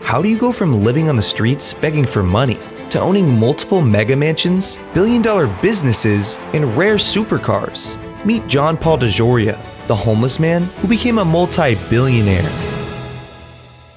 How do you go from living on the streets begging for money to owning multiple mega mansions, billion-dollar businesses, and rare supercars? Meet John Paul DeJoria, the homeless man who became a multi-billionaire.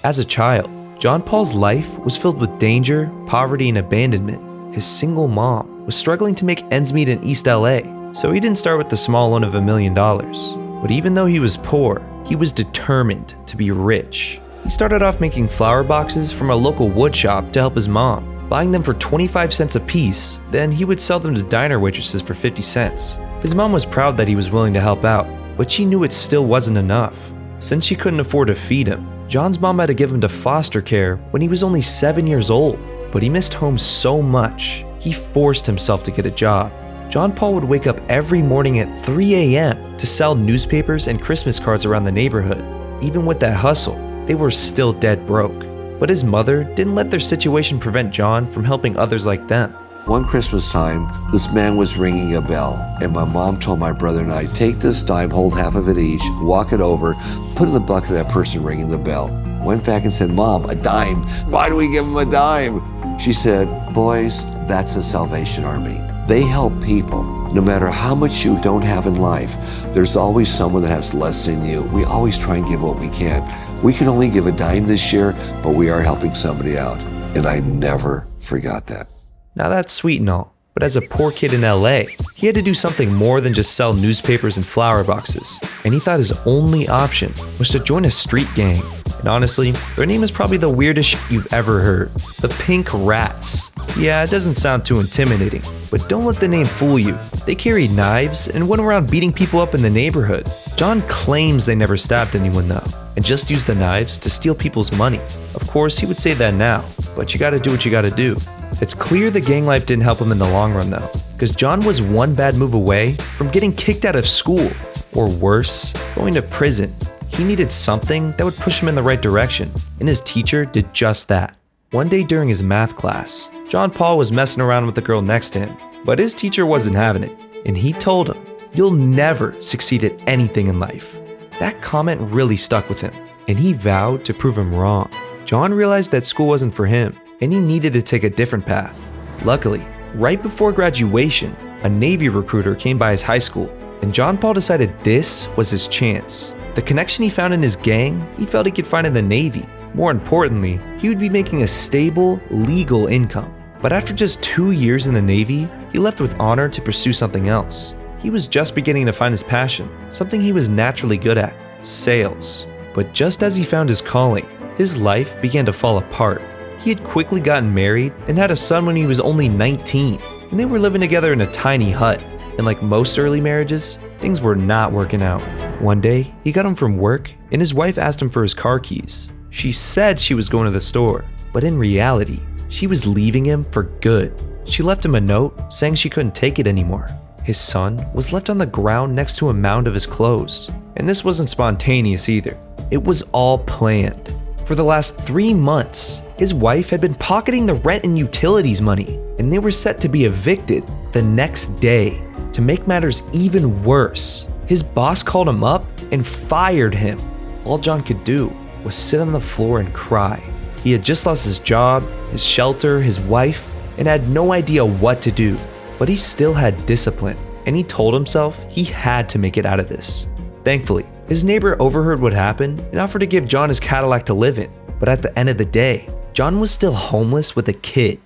As a child, John Paul's life was filled with danger, poverty, and abandonment. His single mom was struggling to make ends meet in East LA, so he didn't start with the small loan of $1 million. But even though he was poor, he was determined to be rich. He started off making flower boxes from a local wood shop to help his mom, buying them for 25 cents a piece, then he would sell them to diner waitresses for 50 cents. His mom was proud that he was willing to help out, but she knew it still wasn't enough. Since she couldn't afford to feed him, John's mom had to give him to foster care when he was only 7 years old. But he missed home so much, he forced himself to get a job. John Paul would wake up every morning at 3 a.m. to sell newspapers and Christmas cards around the neighborhood. Even with that hustle, they were still dead broke. But his mother didn't let their situation prevent John from helping others like them. One Christmas time, this man was ringing a bell, and my mom told my brother and I, take this dime, hold half of it each, walk it over, put it in the bucket of that person ringing the bell. Went back and said, Mom, a dime. Why do we give him a dime? She said, boys, that's the Salvation Army. They help people. No matter how much you don't have in life, there's always someone that has less than you. We always try and give what we can. We can only give a dime this year, but we are helping somebody out. And I never forgot that. Now that's sweet and all, but as a poor kid in LA, he had to do something more than just sell newspapers and flower boxes. And he thought his only option was to join a street gang. And honestly, their name is probably the weirdest shit you've ever heard. The Pink Rats. Yeah, it doesn't sound too intimidating, but don't let the name fool you. They carried knives and went around beating people up in the neighborhood. John claims they never stabbed anyone though, and just used the knives to steal people's money. Of course, he would say that now, but you gotta do what you gotta do. It's clear the gang life didn't help him in the long run though, because John was one bad move away from getting kicked out of school, or worse, going to prison. He needed something that would push him in the right direction, and his teacher did just that. One day during his math class, John Paul was messing around with the girl next to him, but his teacher wasn't having it, and he told him, "You'll never succeed at anything in life." That comment really stuck with him, and he vowed to prove him wrong. John realized that school wasn't for him, and he needed to take a different path. Luckily, right before graduation, a Navy recruiter came by his high school, and John Paul decided this was his chance. The connection he found in his gang, he felt he could find in the Navy. More importantly, he would be making a stable, legal income. But after just 2 years in the Navy, he left with honor to pursue something else. He was just beginning to find his passion, something he was naturally good at, sales. But just as he found his calling, his life began to fall apart. He had quickly gotten married and had a son when he was only 19, and they were living together in a tiny hut. And like most early marriages, things were not working out. One day, he got home from work, and his wife asked him for his car keys. She said she was going to the store, but in reality, she was leaving him for good. She left him a note saying she couldn't take it anymore. His son was left on the ground next to a mound of his clothes. And this wasn't spontaneous either. It was all planned. For the last 3 months, his wife had been pocketing the rent and utilities money, and they were set to be evicted the next day. To make matters even worse, his boss called him up and fired him. All John could do was sit on the floor and cry. He had just lost his job, his shelter, his wife, and had no idea what to do. But he still had discipline, and he told himself he had to make it out of this. Thankfully, his neighbor overheard what happened and offered to give John his Cadillac to live in. But at the end of the day, John was still homeless with a kid.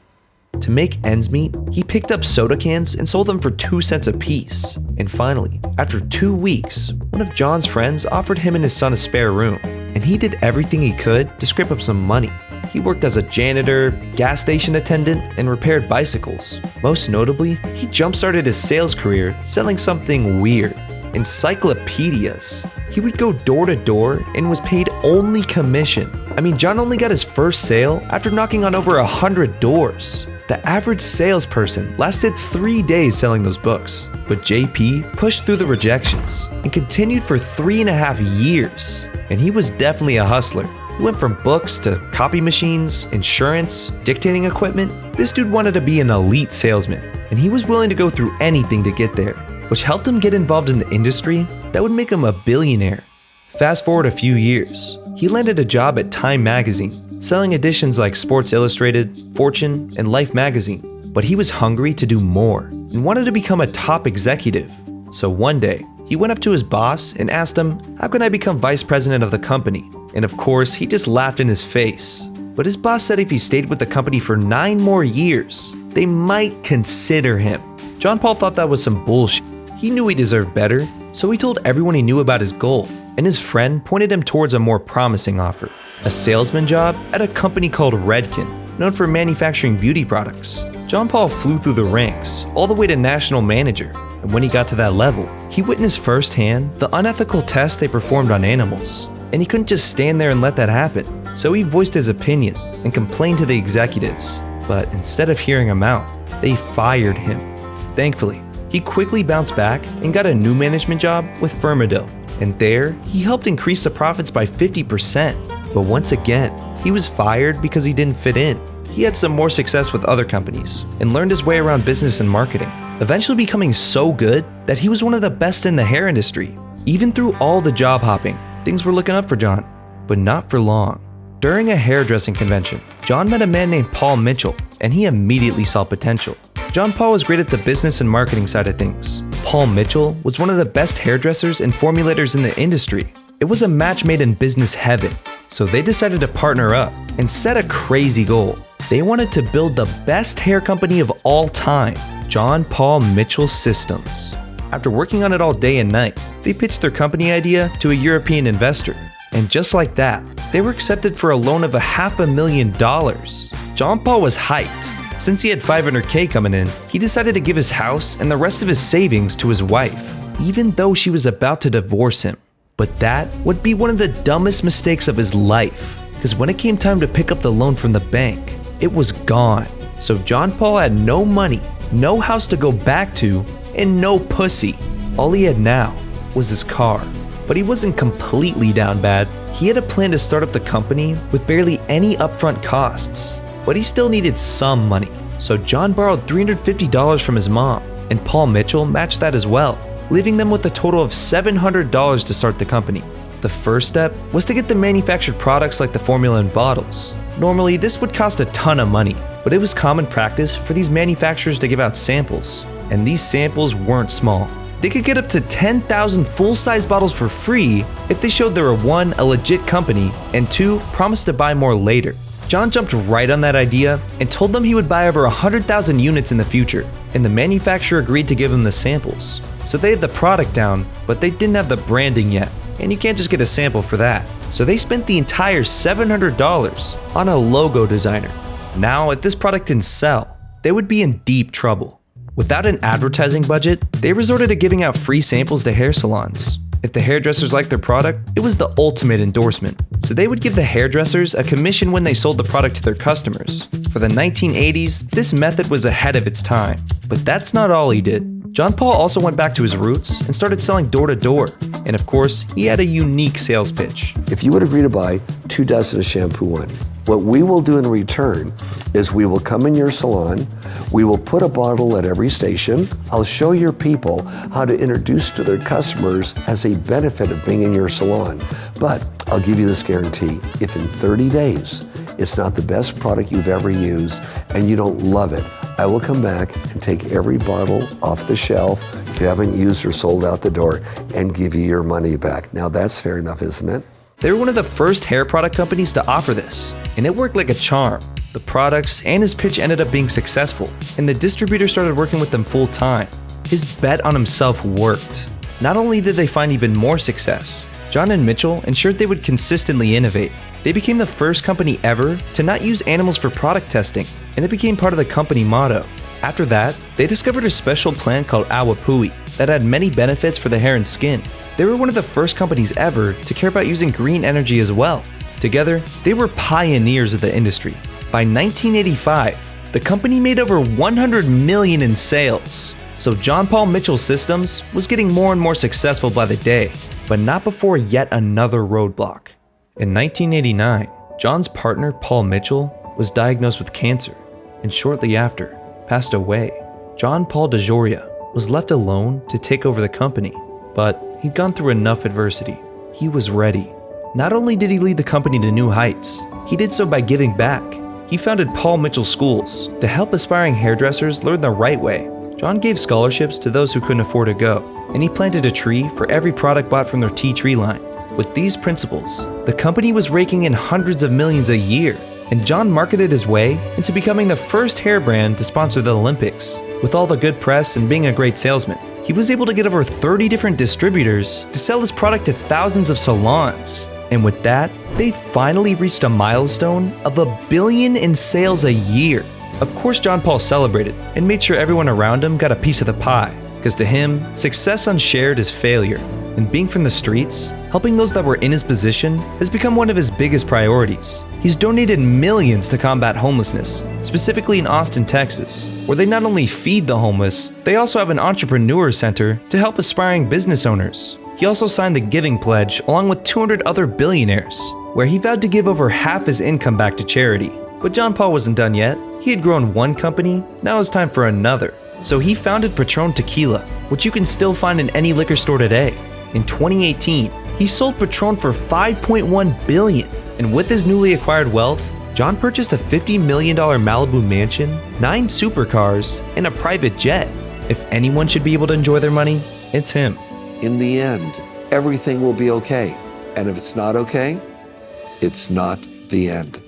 To make ends meet, he picked up soda cans and sold them for 2 cents a piece. And finally, after 2 weeks, one of John's friends offered him and his son a spare room, and he did everything he could to scrape up some money. He worked as a janitor, gas station attendant, and repaired bicycles. Most notably, he jump-started his sales career selling something weird: encyclopedias. He would go door to door and was paid only commission. John only got his first sale after knocking on over 100 doors. The average salesperson lasted 3 days selling those books, but JP pushed through the rejections and continued for 3.5 years. And he was definitely a hustler. He went from books to copy machines, insurance, dictating equipment. This dude wanted to be an elite salesman, and he was willing to go through anything to get there, which helped him get involved in the industry that would make him a billionaire. Fast forward a few years, he landed a job at Time magazine, selling editions like Sports Illustrated, Fortune, and Life magazine. But he was hungry to do more and wanted to become a top executive. So one day, he went up to his boss and asked him, "How can I become vice president of the company?" And of course, he just laughed in his face. But his boss said if he stayed with the company for 9 more years, they might consider him. John Paul thought that was some bullshit. He knew he deserved better, so he told everyone he knew about his goal, and his friend pointed him towards a more promising offer, a salesman job at a company called Redken, known for manufacturing beauty products. John Paul flew through the ranks, all the way to national manager, and when he got to that level, he witnessed firsthand the unethical tests they performed on animals. And he couldn't just stand there and let that happen, so he voiced his opinion and complained to the executives. But instead of hearing him out, they fired him. Thankfully, he quickly bounced back and got a new management job with Firmadil, and there, he helped increase the profits by 50%. But once again, he was fired because he didn't fit in. He had some more success with other companies and learned his way around business and marketing, eventually becoming so good that he was one of the best in the hair industry. Even through all the job hopping, things were looking up for John, but not for long. During a hairdressing convention, John met a man named Paul Mitchell, and he immediately saw potential. John Paul was great at the business and marketing side of things. Paul Mitchell was one of the best hairdressers and formulators in the industry. It was a match made in business heaven, so they decided to partner up and set a crazy goal. They wanted to build the best hair company of all time, John Paul Mitchell Systems. After working on it all day and night, they pitched their company idea to a European investor. And just like that, they were accepted for a loan of $500,000. John Paul was hyped. Since he had $500K coming in, he decided to give his house and the rest of his savings to his wife, even though she was about to divorce him. But that would be one of the dumbest mistakes of his life, because when it came time to pick up the loan from the bank, it was gone. So John Paul had no money, no house to go back to, and no pussy. All he had now was his car. But he wasn't completely down bad. He had a plan to start up the company with barely any upfront costs. But he still needed some money. So John borrowed $350 from his mom, and Paul Mitchell matched that as well, leaving them with a total of $700 to start the company. The first step was to get the manufactured products like the formula in bottles. Normally, this would cost a ton of money, but it was common practice for these manufacturers to give out samples. And these samples weren't small. They could get up to 10,000 full-size bottles for free if they showed they were 1, a legit company, and 2, promised to buy more later. John jumped right on that idea and told them he would buy over 100,000 units in the future, and the manufacturer agreed to give him the samples. So they had the product down, but they didn't have the branding yet, and you can't just get a sample for that. So they spent the entire $700 on a logo designer. Now, if this product didn't sell, they would be in deep trouble. Without an advertising budget, they resorted to giving out free samples to hair salons. If the hairdressers liked their product, it was the ultimate endorsement. So they would give the hairdressers a commission when they sold the product to their customers. For the 1980s, this method was ahead of its time. But that's not all he did. John Paul also went back to his roots and started selling door to door. And of course, he had a unique sales pitch. If you would agree to buy 2 dozen of shampoo one, what we will do in return is we will come in your salon, we will put a bottle at every station. I'll show your people how to introduce to their customers as a benefit of being in your salon. But I'll give you this guarantee, if in 30 days it's not the best product you've ever used and you don't love it, I will come back and take every bottle off the shelf you haven't used or sold out the door and give you your money back. Now that's fair enough, isn't it? They were one of the first hair product companies to offer this, and it worked like a charm. The products and his pitch ended up being successful, and the distributor started working with them full time. His bet on himself worked. Not only did they find even more success, John and Mitchell ensured they would consistently innovate. They became the first company ever to not use animals for product testing, and it became part of the company motto. After that, they discovered a special plant called awapui that had many benefits for the hair and skin. They were one of the first companies ever to care about using green energy as well. Together, they were pioneers of the industry. By 1985, the company made over $100 million in sales. So John Paul Mitchell Systems was getting more and more successful by the day, but not before yet another roadblock. In 1989, John's partner Paul Mitchell was diagnosed with cancer, and shortly after, passed away. John Paul DeJoria was left alone to take over the company, but he'd gone through enough adversity. He was ready. Not only did he lead the company to new heights, he did so by giving back. He founded Paul Mitchell Schools to help aspiring hairdressers learn the right way. John gave scholarships to those who couldn't afford to go, and he planted a tree for every product bought from their tea tree line. With these principles, the company was raking in hundreds of millions a year, and John marketed his way into becoming the first hair brand to sponsor the Olympics. With all the good press and being a great salesman, he was able to get over 30 different distributors to sell his product to thousands of salons. And with that, they finally reached a milestone of $1 billion in sales a year. Of course, John Paul celebrated and made sure everyone around him got a piece of the pie, because to him, success unshared is failure. And being from the streets, helping those that were in his position has become one of his biggest priorities. He's donated millions to combat homelessness, specifically in Austin, Texas, where they not only feed the homeless, they also have an entrepreneur center to help aspiring business owners. He also signed the Giving Pledge along with 200 other billionaires, where he vowed to give over half his income back to charity. But John Paul wasn't done yet. He had grown one company, now it's time for another. So he founded Patron Tequila, which you can still find in any liquor store today. In 2018, he sold Patron for $5.1 billion, and with his newly acquired wealth, John purchased a $50 million Malibu mansion, 9 supercars, and a private jet. If anyone should be able to enjoy their money, it's him. In the end, everything will be okay. And if it's not okay, it's not the end.